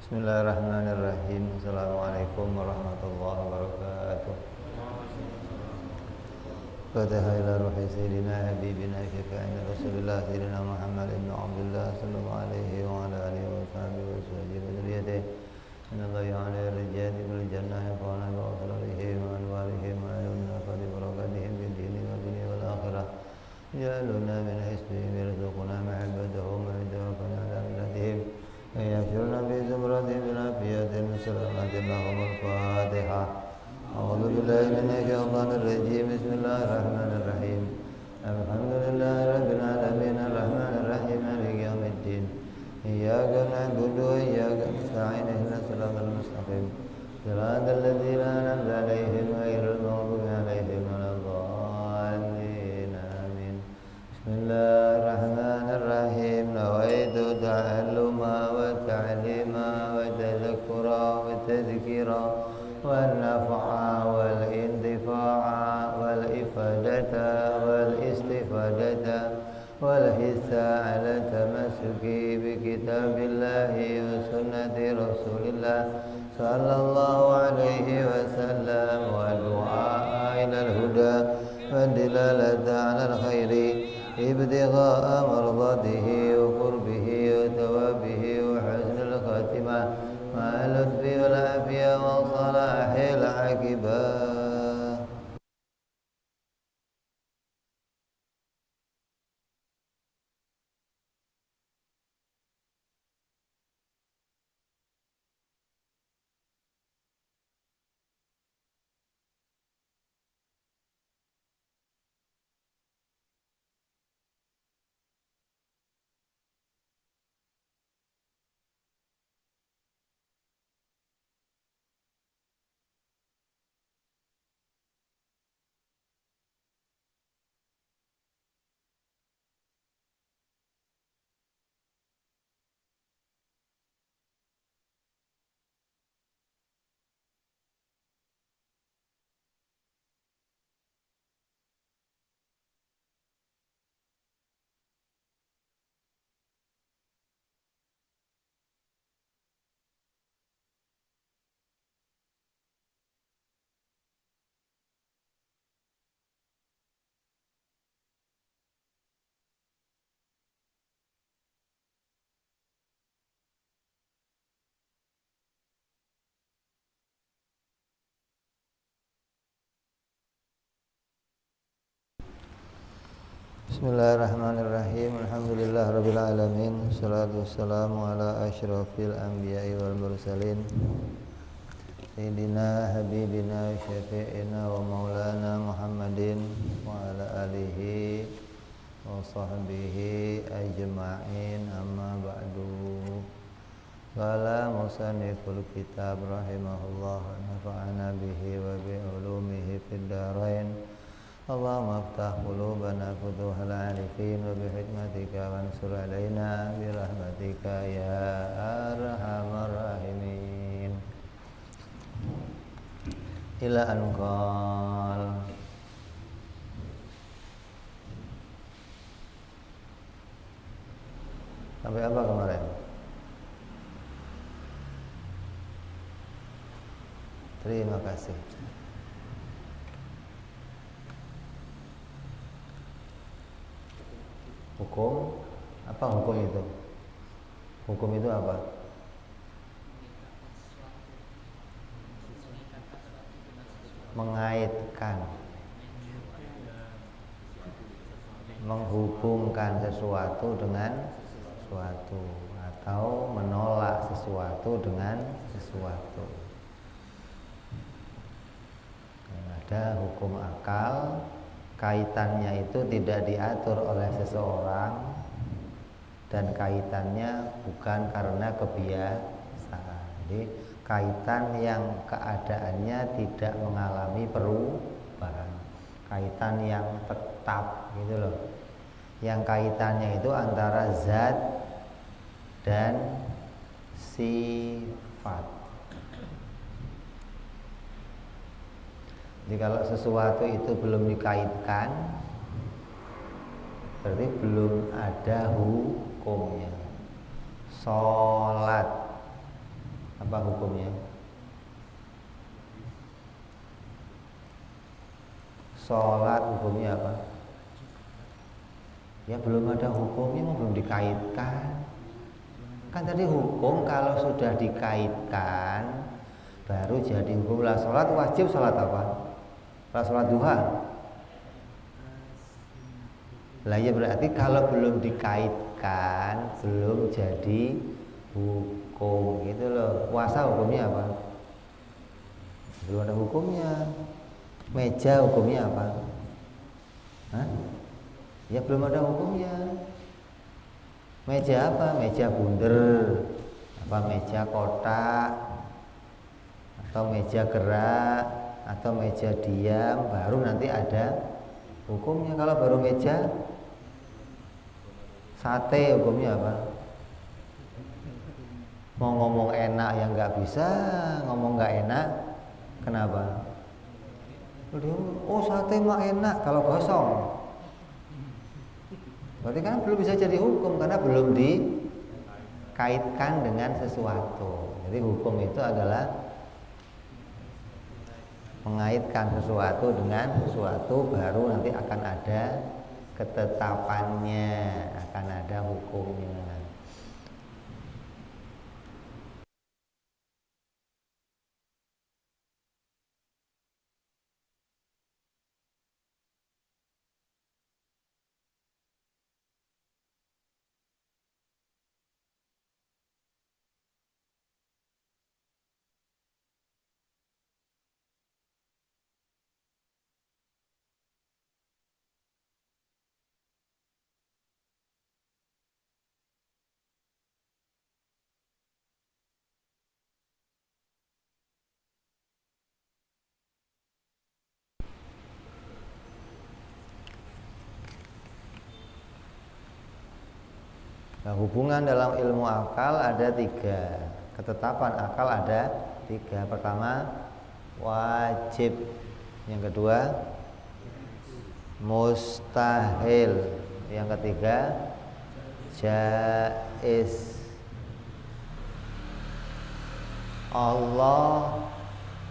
Bismillahirrahmanirrahim. Assalamualaikum warahmatullahi wabarakatuh. Fatiha ila ruhi sayyidina habibina syafi'ina Rasulullah sayyidina Muhammad ibn Abdullah sallallahu alaihi wa ala alihi wa sahbihi wa sahbihi wa dzurriyyatihi. Inna Allah ya'ala rijali bil jannah yaqana bi asrarihim wa anwarihim wa ayunna qad barakatihim bil dini wa dunya wal akhirah. Ja'aluna min hisbihim yarzuquna mahabbatahum wa tawaffana ala millatihim. يغفرنا بزمرتهم بالعافية سلامة لهم الفاتحة. أعوذ بالله من الشيطان الرجيم. بسم الله الرحمن الرحيم. الحمد لله رب العالمين الرحمن الرحيم مالك يوم الدين. إياك نعبد وإياك نستعين اهدنا الصراط المستقيم صراط الذين أنعمت عليهم غير المغضوب عليهم ولا الضالين آمين. بسم الله الرحمن الرحيم. نويت تعلما وتعليما وتذكرا وتذكيرا والنفع والانتفاع والإفادة والاستفادة والحث على التمسك بكتاب الله وسنة رسول الله صلى الله عليه وسلم والدعاء إلى الهدى والدلالة على الخير ابتغاء مرضاته وقربه وثوابه وحسن الخاتمة مع اللطف والعافية وصلاح العاقبة. Bismillahirrahmanirrahim. Alhamdulillah rabbil alamin. Wassalatu wassalamu ala asyrafil anbiya'i wal mursalin Sayyidina habibina syafi'ina wa maulana Muhammadin wa ala alihi wa sahbihi ajma'in, amma ba'du. Qala musanniful kitab rahimahullah wa nafa'ana bihi wa bi ulumihi fid dharain. Allahumma aftah qulubana futuhal arifin wa bihikmatika wansur alaina birahmatika ya arhamar rahimin. Ila anqal sampai apa kemarin? Terima kasih. Hukum, apa hukum itu? Hukum itu apa? Mengaitkan, menghubungkan sesuatu dengan sesuatu, atau menolak sesuatu dengan sesuatu. Ada hukum akal, kaitannya itu tidak diatur oleh seseorang dan kaitannya bukan karena kebiasaan. Jadi kaitan yang keadaannya tidak mengalami perubahan, kaitan yang tetap gitu loh. Yang kaitannya itu antara zat dan sifat. Jadi kalau sesuatu itu belum dikaitkan, berarti belum ada hukumnya. Sholat Apa hukumnya? Sholat hukumnya apa? Ya belum ada hukumnya, belum dikaitkan. Kan tadi hukum kalau sudah dikaitkan baru jadi hukum. Lah sholat wajib sholat apa? Lah sholat duha. Lah ya berarti kalau belum dikaitkan belum jadi hukum gitu loh. Puasa hukumnya apa? Belum ada hukumnya. Meja hukumnya apa? Hah? Ya belum ada hukumnya. Meja apa? Meja bundar, apa meja kotak, atau meja gerak, atau meja diam, baru nanti ada hukumnya. Kalau baru meja sate hukumnya apa? Mau ngomong enak yang nggak bisa, ngomong nggak enak, kenapa? Oh sate mah enak kalau gosong. Berarti kan belum bisa jadi hukum karena belum dikaitkan dengan sesuatu. Jadi hukum itu adalah mengaitkan sesuatu dengan sesuatu, baru nanti akan ada ketetapannya, akan ada hukumnya. Nah, hubungan dalam ilmu akal ada tiga, ketetapan akal ada tiga. Pertama wajib, yang kedua mustahil, yang ketiga jaiz. Allah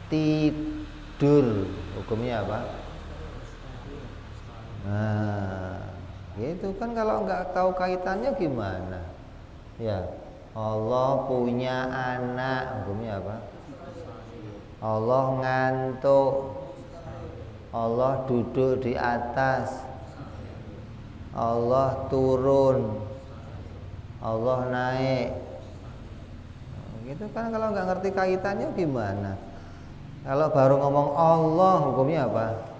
tidur, hukumnya apa? Nah, gitu kan, kalau nggak tahu kaitannya gimana? Ya, Allah punya anak, hukumnya apa? Allah ngantuk, Allah duduk di atas, Allah turun, Allah naik. Gitu kan, kalau nggak ngerti kaitannya gimana? Kalau baru ngomong Allah, hukumnya apa?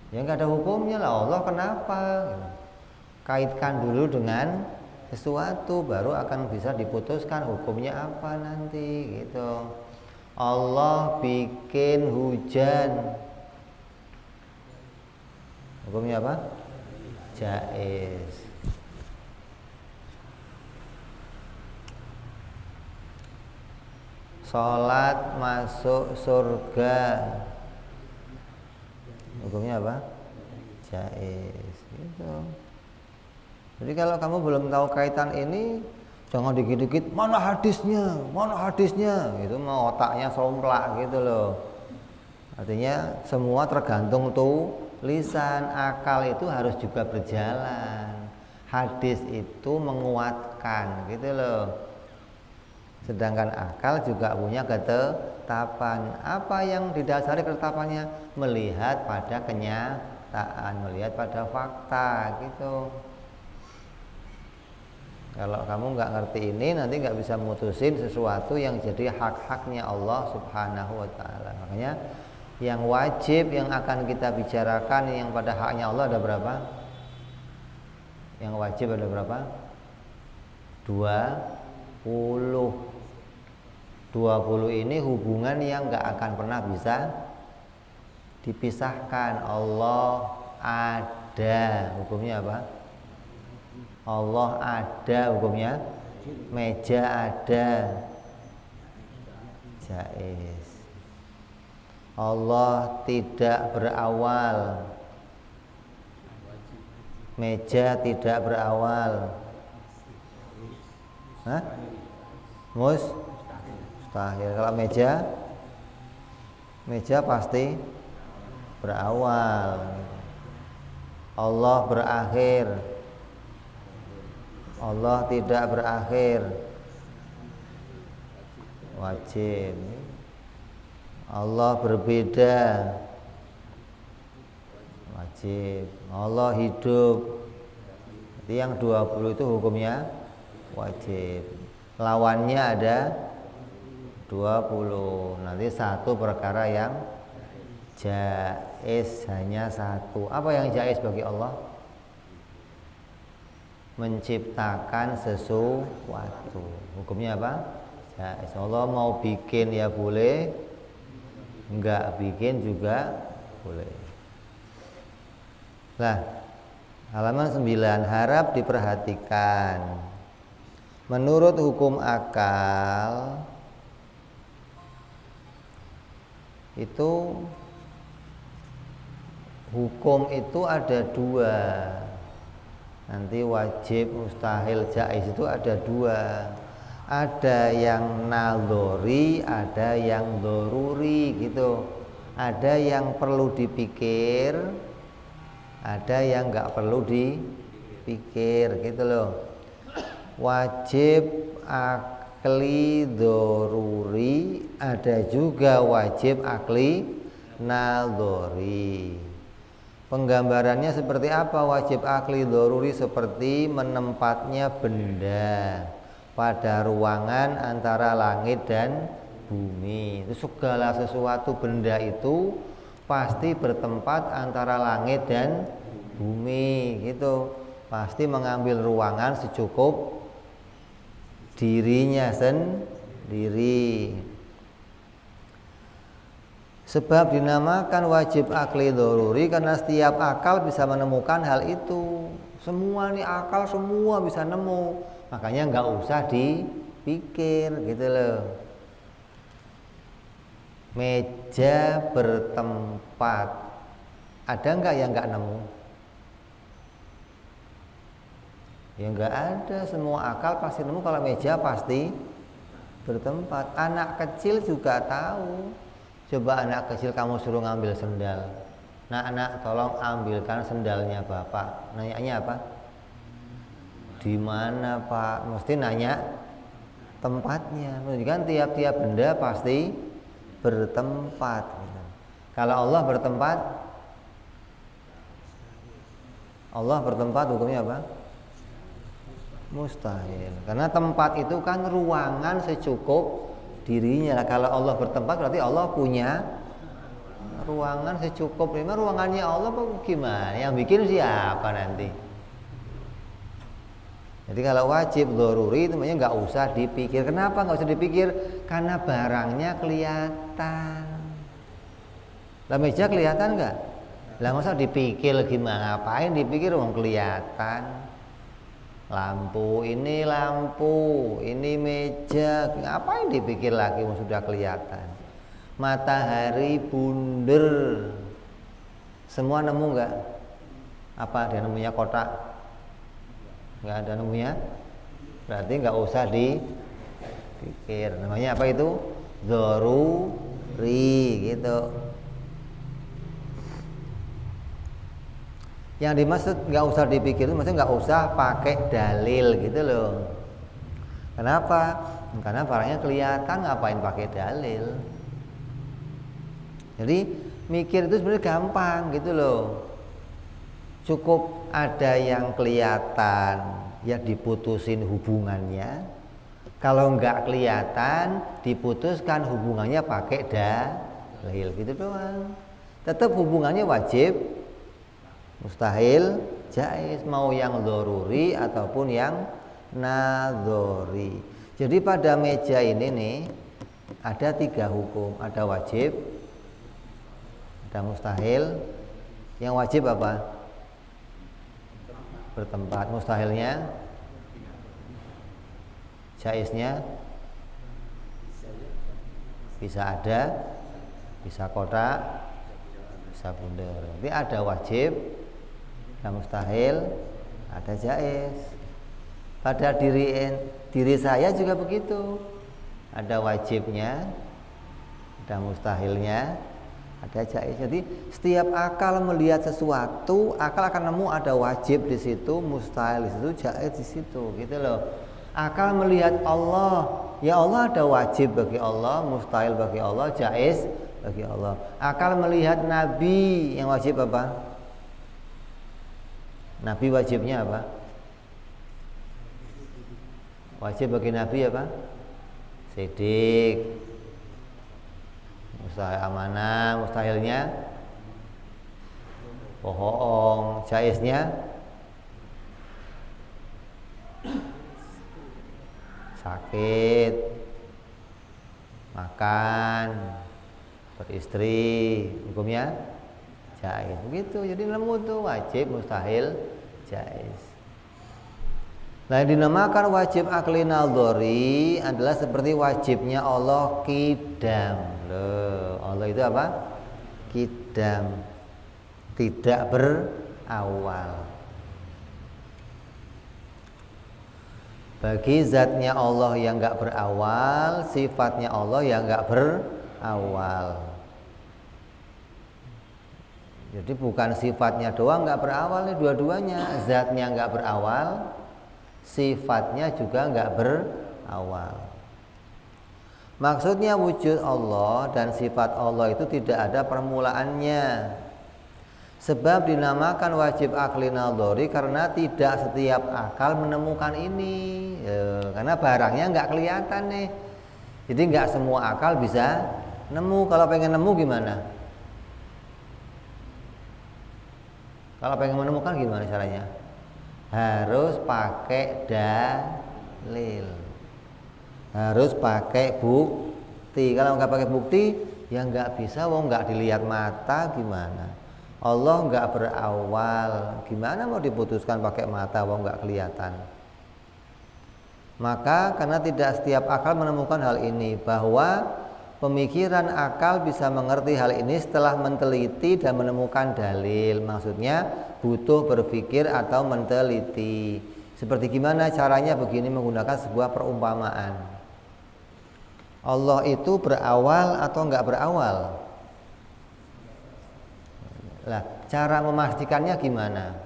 Ya nggak ada hukumnya lah. Allah kenapa? Kaitkan dulu dengan sesuatu, baru akan bisa diputuskan hukumnya apa nanti gitu. Allah bikin hujan, hukumnya apa? Jaiz. Sholat masuk surga, hukumnya apa? Jaiz gitu. Jadi kalau kamu belum tahu kaitan ini, jangan dikit-dikit mana hadisnya gitu, mau otaknya somplak gitu loh. Artinya semua tergantung tuh lisan. Akal itu harus juga berjalan, hadis itu menguatkan gitu loh. Sedangkan akal juga punya ketetapan. Apa yang didasari ketetapannya? Melihat pada kenyataan, melihat pada fakta gitu. Kalau kamu nggak ngerti ini, nanti nggak bisa mutusin sesuatu yang jadi hak-haknya Allah Subhanahu wa Ta'ala. Makanya yang wajib yang akan kita bicarakan yang pada haknya Allah ada berapa? Yang wajib ada berapa? 20 ini hubungan yang nggak akan pernah bisa dipisahkan. Allah ada, hukumnya apa? Allah ada, hukumnya meja ada, jaiz. Allah tidak berawal, meja tidak berawal. Hah? mustahil. Kalau meja pasti berawal. Allah berakhir, Allah tidak berakhir, wajib. Allah berbeda, wajib. Allah hidup. Jadi yang 20 itu hukumnya wajib. Lawannya ada 20. Nanti satu perkara yang jaiz, hanya satu. Apa yang jaiz bagi Allah? Menciptakan sesuatu. Hukumnya apa? Jaiz. Allah mau bikin ya boleh, enggak bikin juga boleh. Nah, halaman 9, harap diperhatikan. Menurut hukum akal itu hukum itu ada dua. Nanti wajib, mustahil, jaiz itu ada dua. Ada yang nadzori, ada yang doruri gitu. Ada yang perlu dipikir, ada yang nggak perlu dipikir gitu loh. Wajib akli doruri, ada juga wajib akli nadzori. Penggambarannya seperti apa wajib akli doruri? Seperti menempatnya benda pada ruangan antara langit dan bumi. Itu segala sesuatu benda itu pasti bertempat antara langit dan bumi gitu. Pasti mengambil ruangan secukup dirinya sendiri. Sebab dinamakan wajib akli doruri karena setiap akal bisa menemukan hal itu. Semua nih akal semua bisa nemu. Makanya nggak usah dipikir gitu loh. Meja bertempat, ada nggak yang nggak nemu? Ya nggak ada. Semua akal pasti nemu kalau meja pasti bertempat. Anak kecil juga tahu. Coba anak kecil kamu suruh ngambil sendal. Nah anak tolong ambilkan sendalnya bapak. Nanyanya apa? Di mana pak? Mesti nanya tempatnya. Menunjukkan tiap-tiap benda pasti bertempat. Kalau Allah bertempat hukumnya apa? Mustahil. Karena tempat itu kan ruangan secukup dirinya. Kalau Allah bertempat berarti Allah punya ruangan secukup. Memang ruangannya Allah apa gimana? Yang bikin siapa nanti? Jadi kalau wajib doruri itu namanya nggak usah dipikir. Kenapa nggak usah dipikir? Karena barangnya kelihatan. Lah meja kelihatan nggak? Lah nggak usah dipikir gimana? Ngapain dipikir? Wong kelihatan. Lampu, ini meja, ngapain dipikir lagi? Sudah kelihatan. Matahari bunder, semua nemu nggak? Apa ada nemunya kotak? Nggak ada nemunya, berarti nggak usah dipikir. Namanya apa itu? Dzaruri gitu. Yang dimaksud nggak usah dipikir itu maksudnya nggak usah pakai dalil gitu loh. Kenapa? Karena barangnya kelihatan, ngapain pakai dalil? Jadi mikir itu sebenarnya gampang gitu loh. Cukup ada yang kelihatan, ya diputusin hubungannya. Kalau nggak kelihatan, diputuskan hubungannya pakai dalil gitu doang. Tetap hubungannya wajib, mustahil, jaiz, mau yang doruri ataupun yang nadzori. Jadi pada meja ini nih ada 3 hukum, ada wajib, ada mustahil. Yang wajib apa? Bertempat. Mustahilnya, jaiznya bisa ada, bisa kotak, bisa bundar. Jadi ada wajib, ada mustahil, ada jaiz. Pada diri saya juga begitu. ada wajibnya, ada mustahilnya, ada jaiz. Jadi setiap akal melihat sesuatu, akal akan nemu ada wajib di situ, mustahil di situ, jaiz di situ, gitu loh. Akal melihat Allah, ya Allah ada wajib bagi Allah, mustahil bagi Allah, jaiz bagi Allah. Akal melihat Nabi, yang wajib apa? Nabi wajibnya apa? Wajib bagi Nabi apa? Sidik. Mustahil amanah, mustahilnya bohong, jaiznya sakit, makan, beristri, hukumnya jaiz. Begitu. Jadi nemu tuh wajib, mustahil, jaiz. Nah, yang dinamakan wajib akli nadhari adalah seperti wajibnya Allah qidam. Loh, Allah itu apa? Qidam. Tidak berawal. Bagi zatnya Allah yang enggak berawal, sifatnya Allah yang enggak berawal. Jadi bukan sifatnya doang enggak berawal nih, dua-duanya. Zatnya enggak berawal, sifatnya juga enggak berawal. Maksudnya wujud Allah dan sifat Allah itu tidak ada permulaannya. Sebab dinamakan wajib akli nadhari karena tidak setiap akal menemukan ini. Karena barangnya enggak kelihatan nih. Jadi enggak semua akal bisa nemu. Kalau pengen nemu gimana? Kalau pengen menemukan gimana caranya? Harus pakai dalil, harus pakai bukti. Kalau nggak pakai bukti, ya nggak bisa. Wong nggak dilihat mata gimana? Allah nggak berawal, gimana mau diputuskan pakai mata? Wong nggak kelihatan. Maka karena tidak setiap akal menemukan hal ini, bahwa pemikiran akal bisa mengerti hal ini setelah meneliti dan menemukan dalil. Maksudnya butuh berpikir atau meneliti. Seperti gimana caranya? Begini, menggunakan sebuah perumpamaan. Allah itu berawal atau enggak berawal? Nah, cara memastikannya gimana?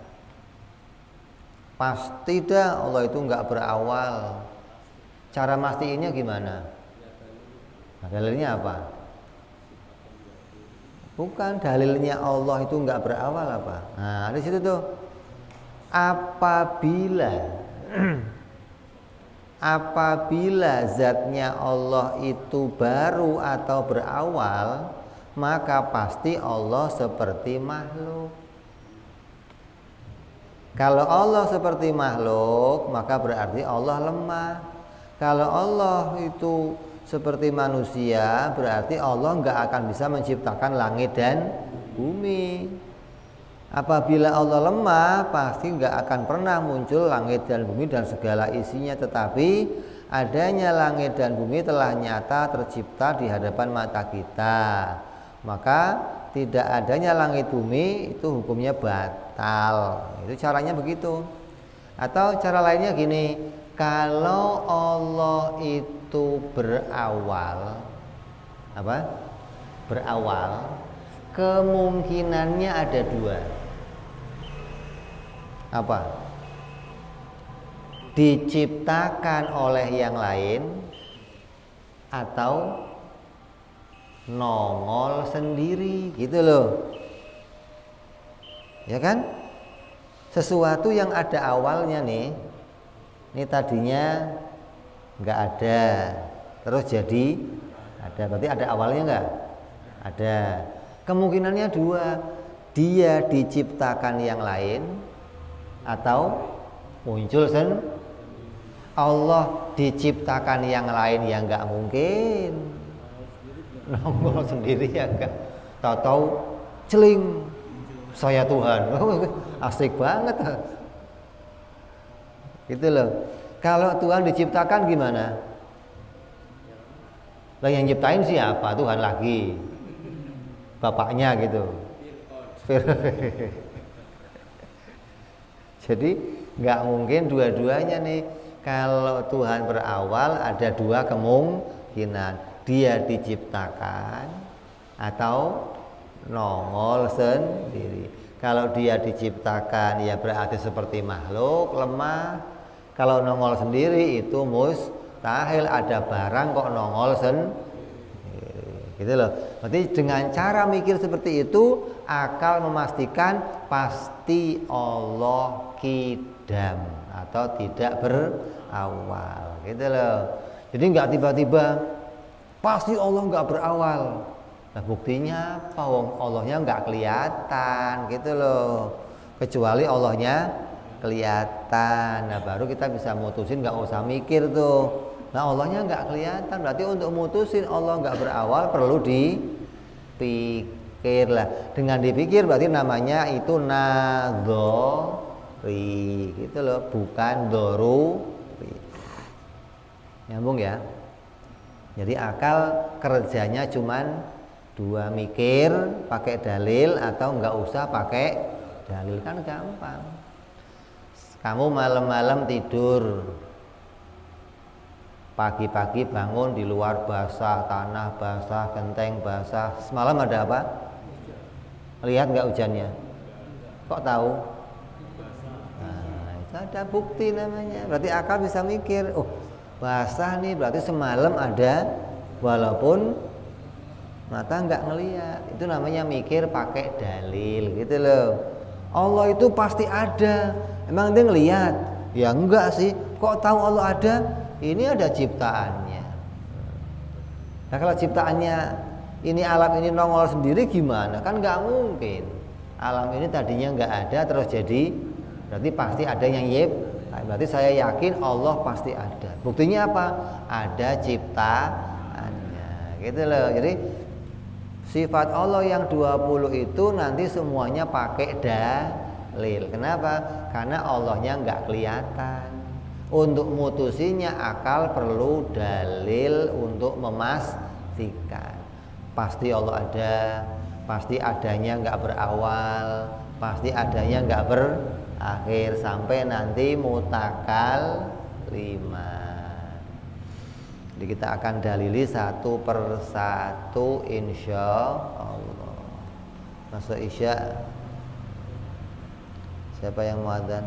Pasti dah Allah itu enggak berawal. Cara mastiinnya gimana? Nah, dalilnya apa? Bukan dalilnya Allah itu enggak berawal apa? Nah, di situ tuh. Apabila zatnya Allah itu baru atau berawal, maka pasti Allah seperti makhluk. Kalau Allah seperti makhluk, maka berarti Allah lemah. Kalau Allah itu seperti manusia, berarti Allah nggak akan bisa menciptakan langit dan bumi. Apabila Allah lemah, pasti nggak akan pernah muncul langit dan bumi dan segala isinya. Tetapi adanya langit dan bumi telah nyata tercipta di hadapan mata kita. Maka tidak adanya langit bumi itu hukumnya batal. Itu caranya begitu. Atau cara lainnya gini, kalau Allah itu berawal, apa? Berawal, kemungkinannya ada dua. Apa? Diciptakan oleh yang lain atau nongol sendiri, gitu loh. Ya kan? Sesuatu yang ada awalnya nih, ini tadinya nggak ada, terus jadi ada. Berarti ada awalnya nggak? Ada. Kemungkinannya dua, dia diciptakan yang lain atau muncul Allah diciptakan yang lain, yang nggak mungkin. Nongol sendiri ya enggak. Tahu-tahu celing, saya Tuhan. Asik banget. Gitu loh. Kalau Tuhan diciptakan gimana? Lah yang nyiptain siapa? Tuhan lagi. Bapaknya gitu. Jadi nggak mungkin dua-duanya nih. Kalau Tuhan berawal ada dua kemungkinan dia diciptakan atau nongol sendiri. Kalau dia diciptakan ya berarti seperti makhluk lemah. Kalau nongol sendiri itu mustahil, ada barang kok nongol sendiri. Gitu loh. Berarti dengan cara mikir seperti itu akal memastikan pasti Allah kidam atau tidak berawal. Gitu loh. Jadi nggak tiba-tiba pasti Allah nggak berawal. Nah buktinya apa? Allahnya nggak kelihatan gitu loh. Kecuali Allahnya kelihatan. Nah baru kita bisa mutusin, nggak usah mikir tuh. Nah Allahnya nggak kelihatan, berarti untuk mutusin Allah nggak berawal perlu dipikir lah. Dengan dipikir berarti namanya itu nadhari gitu loh, bukan doruri. Nyambung ya. Jadi akal kerjanya cuman dua, mikir pakai dalil atau nggak usah pakai dalil, kan gampang. Kamu malam-malam tidur, pagi-pagi bangun di luar basah, tanah basah, genteng basah. Semalam ada apa? Lihat nggak hujannya? Kok tahu? Nah, itu ada bukti namanya. Berarti akal bisa mikir, oh basah nih berarti semalam ada, walaupun mata nggak ngelihat. Itu namanya mikir pakai dalil gitu loh. Allah itu pasti ada. Emang dia ngelihat? Ya enggak sih. Kok tahu Allah ada? Ini ada ciptaannya. Nah kalau ciptaannya ini alam ini nongol sendiri gimana? Kan nggak mungkin. Alam ini tadinya nggak ada terus jadi, berarti pasti ada yang berarti saya yakin Allah pasti ada. Buktinya apa? Ada ciptaannya. Gitu loh. Jadi sifat Allah yang 20 itu nanti semuanya pakai dalil. Kenapa? Karena Allahnya nggak kelihatan. Untuk mutusinya akal perlu dalil untuk memastikan. Pasti Allah ada, pasti adanya nggak berawal, pasti adanya nggak berakhir, sampai nanti mutakal 5. Jadi kita akan dalili satu persatu insya Allah. Masuk isya. Siapa yang mau adzan?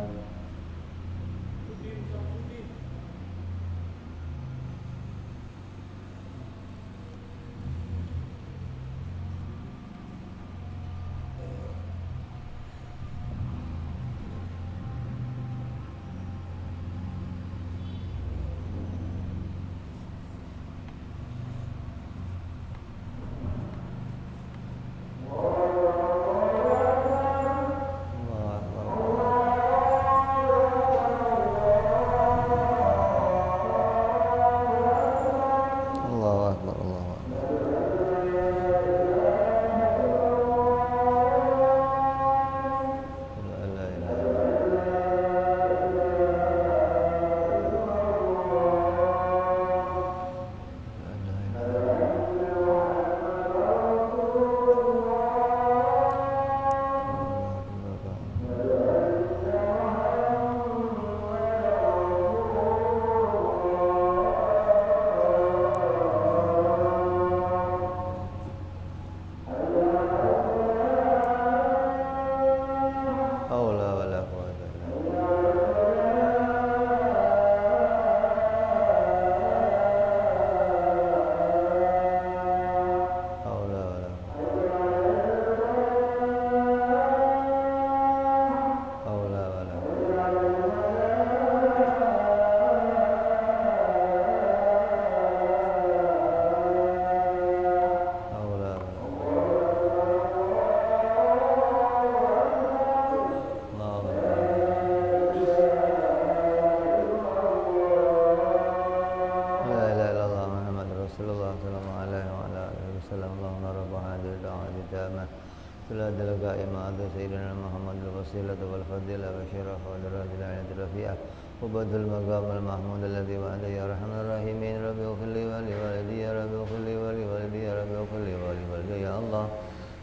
وبعد المقام المحمود الذي وعد يا ارحم الراحمين رب اغفر لي ولوالدي يا رب اغفر لي ولوالدي يا رب اغفر لي ولوالدي يا الله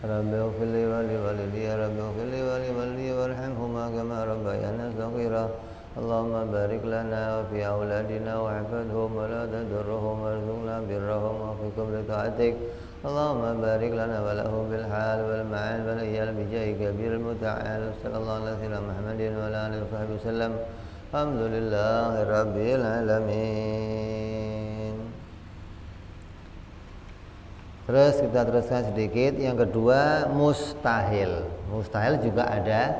رب اغفر لي ولوالدي يا رب اغفر لي ولوالدي وارحمهما كما ربيانا صغيرا اللهم بارك لنا وفي اولادنا واحفظهم ولا تضرهم وارزقنا برهم منكم لطاعتك اللهم بارك لنا وله بالحال والمعال والأيال بجاه كبير المتعال صلى الله على سيدنا محمد وعلى آله وصحبه وسلم الحمد لله رب العالمين. Terus kita teruskan sedikit. Yang kedua, mustahil. Mustahil juga ada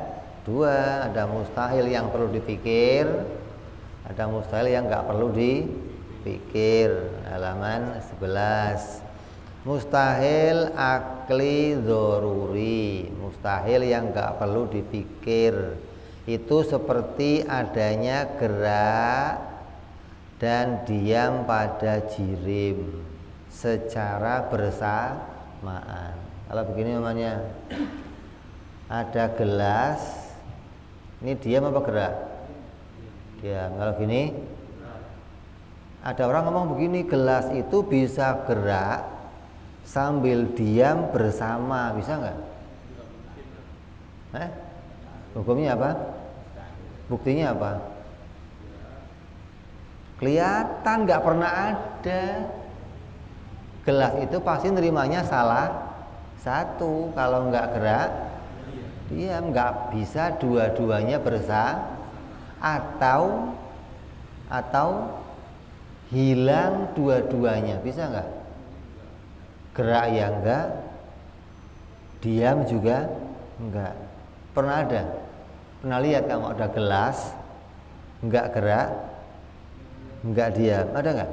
dua. Ada mustahil yang perlu dipikir, ada mustahil yang nggak perlu dipikir. Halaman 11. Mustahil akli dzaruri. Mustahil yang nggak perlu dipikir. Itu seperti adanya gerak dan diam pada jirim secara bersamaan. Kalau begini namanya, ada gelas, ini diam apa gerak? Diam. Kalau gini, ada orang ngomong begini, gelas itu bisa gerak sambil diam bersama, bisa nggak? Hukumnya apa? Buktinya apa? Kelihatan, nggak pernah ada. Gelas itu pasti nerimanya salah satu. Kalau nggak gerak, diam. Nggak bisa dua-duanya bersama, atau hilang dua-duanya. Bisa nggak? Gerak ya enggak, diam juga enggak. Pernah ada? Pernah lihat kamu ada gelas enggak gerak, enggak diam? Ada enggak?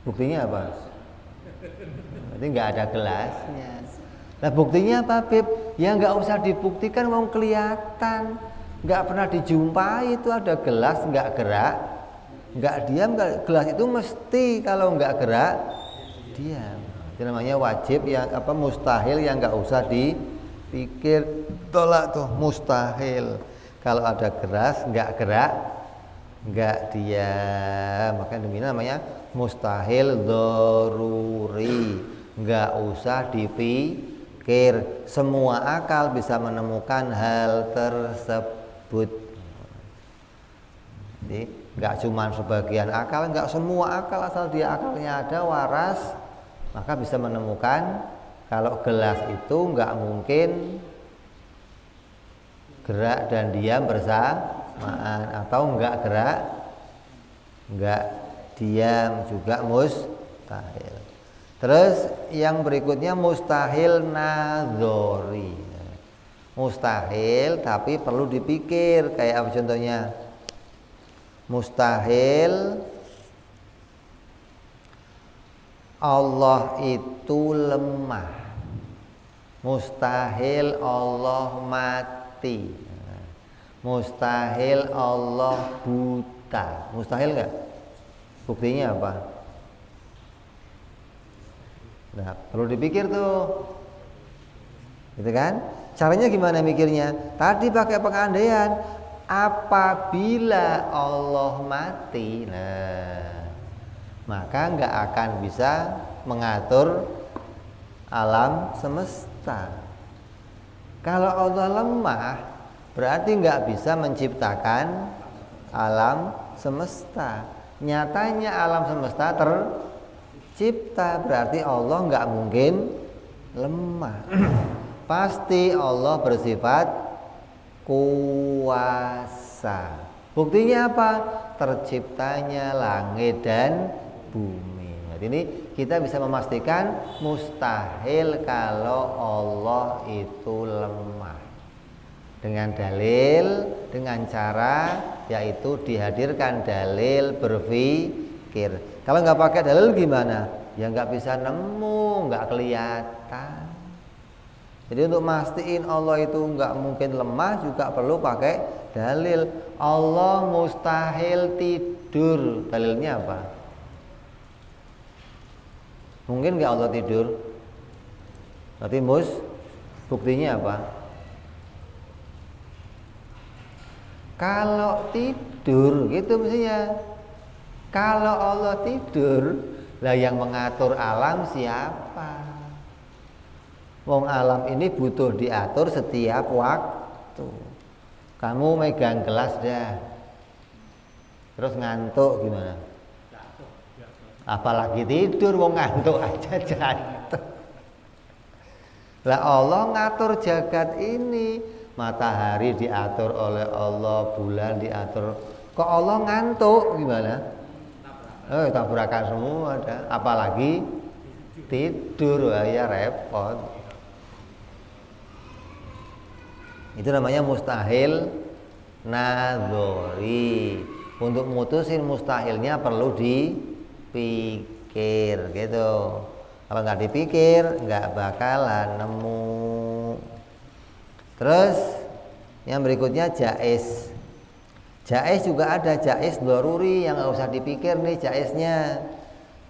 Buktinya apa? Berarti enggak ada gelasnya. Nah buktinya apa, Beb? Ya enggak usah dibuktikan, wong kelihatan. Enggak pernah dijumpai itu ada gelas enggak gerak, enggak diam. Gelas itu mesti kalau enggak gerak, diam. Itu namanya wajib yang mustahil yang enggak usah dipikir. Tolak tuh mustahil. Kalau ada gelas enggak gerak, enggak diam, maka demikian namanya mustahil dzaruri. Enggak usah dipikir. Semua akal bisa menemukan hal tersebut. Jadi enggak cuma sebagian akal, enggak semua akal, asal dia akalnya ada waras, maka bisa menemukan kalau gelas itu enggak mungkin gerak dan diam bersamaan, atau enggak gerak enggak diam juga mustahil. Terus yang berikutnya mustahil nadzori. Mustahil tapi perlu dipikir. Kayak apa contohnya? Mustahil Allah itu lemah. Mustahil Allah mati. Mustahil Allah buta. Mustahil enggak? Buktinya apa? Nah, perlu dipikir tuh. Gitu kan? Caranya gimana mikirnya? Tadi pakai pengandaian, apabila Allah mati, nah, maka nggak akan bisa mengatur alam semesta. Kalau Allah lemah, berarti nggak bisa menciptakan alam semesta. Nyatanya alam semesta tercipta, berarti Allah nggak mungkin lemah. Pasti Allah bersifat kuasa. Buktinya apa? Terciptanya langit dan bumi. Jadi ini kita bisa memastikan mustahil kalau Allah itu lemah. Dengan dalil, dengan cara yaitu dihadirkan dalil berpikir. Kalau nggak pakai dalil gimana? Ya nggak bisa nemu, nggak kelihatan. Jadi untuk mastiin Allah itu nggak mungkin lemah juga perlu pakai dalil. Allah mustahil tidur. Dalilnya apa? Mungkin nggak Allah tidur? Berarti buktinya apa? Kalau tidur gitu mestinya. Kalau Allah tidur, lah yang mengatur alam siapa? Wong alam ini butuh diatur setiap waktu. Kamu megang gelas dah, terus ngantuk gimana? Apalagi tidur, wong ngantuk aja jatuh. Lah Allah ngatur jagat ini, matahari diatur oleh Allah, bulan diatur. Kok Allah ngantuk gimana? Tabrakan semua ada. Apalagi tidur, ya repot. Itu namanya mustahil nadzori. Untuk mutusin mustahilnya perlu dipikir gitu. Kalau nggak dipikir nggak bakalan nemu. Terus yang berikutnya jaiz. Jaiz juga ada jaiz daruri yang nggak usah dipikir nih jaiznya.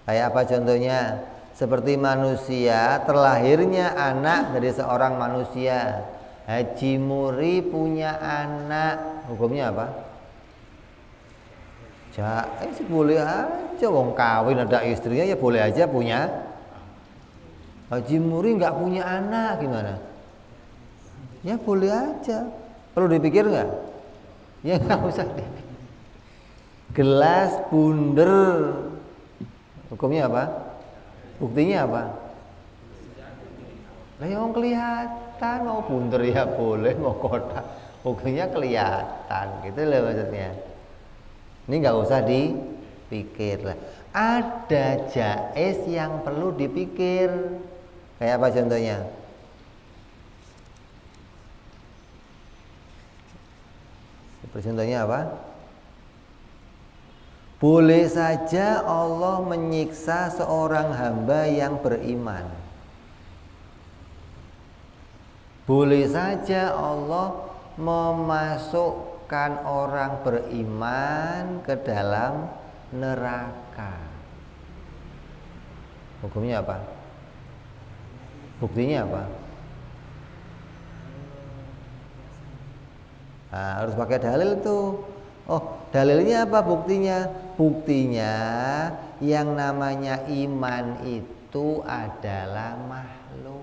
Kayak apa contohnya? Seperti manusia terlahirnya anak dari seorang manusia. Haji Muri punya anak, hukumnya apa? Jaiz boleh aja, wong kawin ada istrinya ya boleh aja punya. Haji Muri nggak punya anak gimana? Ya boleh aja. Perlu dipikir nggak? Ya nggak usah dipikir. Gelas bunder, hukumnya apa? Buktinya apa? Lah yang kelihatan, mau bunder ya boleh, mau kotak, hukumnya kelihatan, gitu loh maksudnya. Ini nggak usah dipikir lah. Ada jaiz yang perlu dipikir. Kayak apa contohnya? Contohnya apa? Boleh saja Allah menyiksa seorang hamba yang beriman. Boleh saja Allah memasukkan orang beriman ke dalam neraka. Hukumnya apa? Buktinya apa? Nah, harus pakai dalil tuh. Oh, dalilnya apa buktinya? Buktinya yang namanya iman itu adalah makhluk.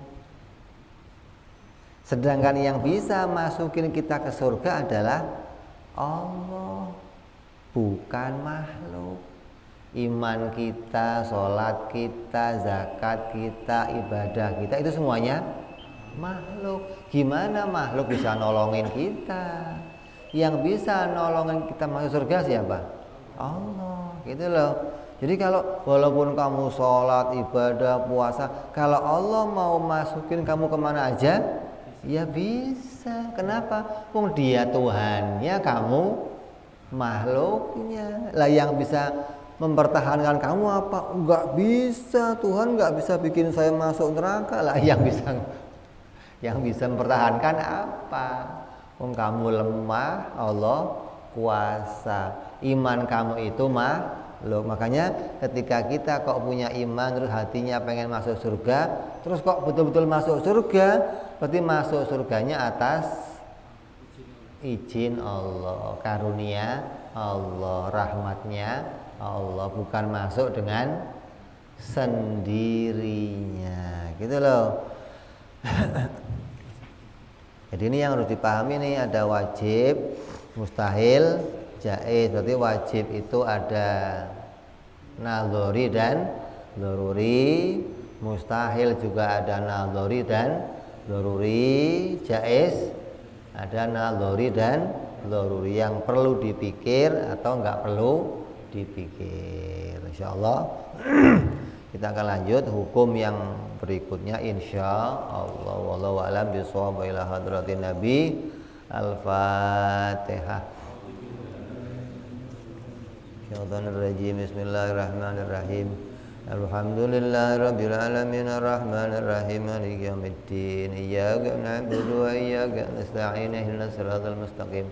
Sedangkan yang bisa masukin kita ke surga adalah Allah, bukan makhluk. Iman kita, sholat kita, zakat kita, ibadah kita itu semuanya makhluk. Gimana makhluk bisa nolongin kita? Yang bisa nolongin kita masuk surga siapa? Allah, gitu loh. Jadi kalau walaupun kamu sholat, ibadah, puasa, kalau Allah mau masukin kamu kemana aja, ya bisa. Kenapa? Wong Dia Tuhannya, kamu makhluknya. Lah yang bisa mempertahankan kamu apa? Enggak bisa. Tuhan enggak bisa bikin saya masuk neraka. Lah yang bisa mempertahankan apa? Wong kamu lemah, Allah kuasa. Iman kamu itu makhluk. Makanya ketika kita kok punya iman terus hatinya pengen masuk surga, terus kok betul-betul masuk surga, berarti masuk surganya atas izin Allah, karunia Allah, rahmatnya Allah, bukan masuk dengan sendirinya. Gitu loh. Jadi ini yang harus dipahami nih, ada wajib, mustahil, jaiz. Berarti wajib itu ada nadzori dan daruri, mustahil juga ada nadzori dan daruri, jaiz ada nadzori dan daruri yang perlu dipikir atau enggak perlu dipikir. Insyaallah kita akan lanjut hukum yang berikutnya insyaallah. Wallahu a'lam bishawab. Ila hadratin Nabi. Al-Fatihah. Syaitanir-rajim. Bismillahirrahmanirrahim. Alhamdulillahirabbil alamin arrahmanir rahim maliki yaumiddin. Iyyaka na'budu wa iyyaka nasta'in. Ihdinas siratal mustaqim.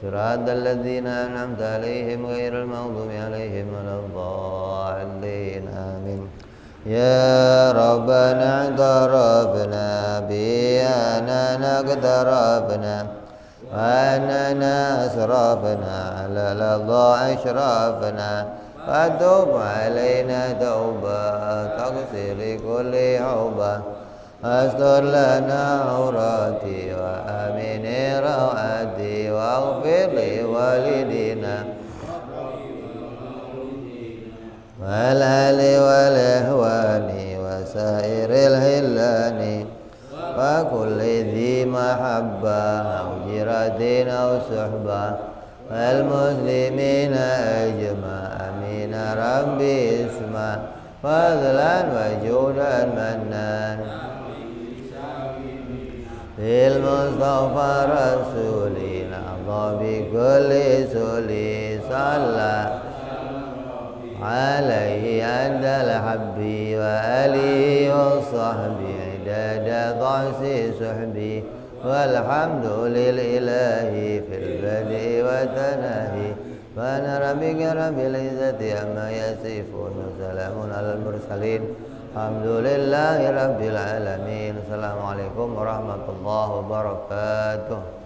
Siratal ladzina an'amta 'alaihim ghairil maghdubi 'alaihim waladdallin. Amin. Ya Rabbana darabna bi anana qadarabna wa anana asrafna ala ladha ashrafna fatub alaina tauba taghfir kulli auba astur lana aurati wa amin rawati wa ighfir li walidina wa والآل والإخوان وسائر الهلان وكل ذي محبة أو جرة أو صحبة والمسلمين أجمع أمين ربي اسمع فضلا وجودا منان في المصطفى رسولي نعظى بكل سولي صلى عليه عند الحب وآله وصحبه عدد ضعف صحبي والحمد للإله في البدء والتناهي وأنا ربك رب العزة عما يصفون وسلام على المرسلين الحمد لله رب العالمين. Assalamualaikum warahmatullahi wabarakatuh.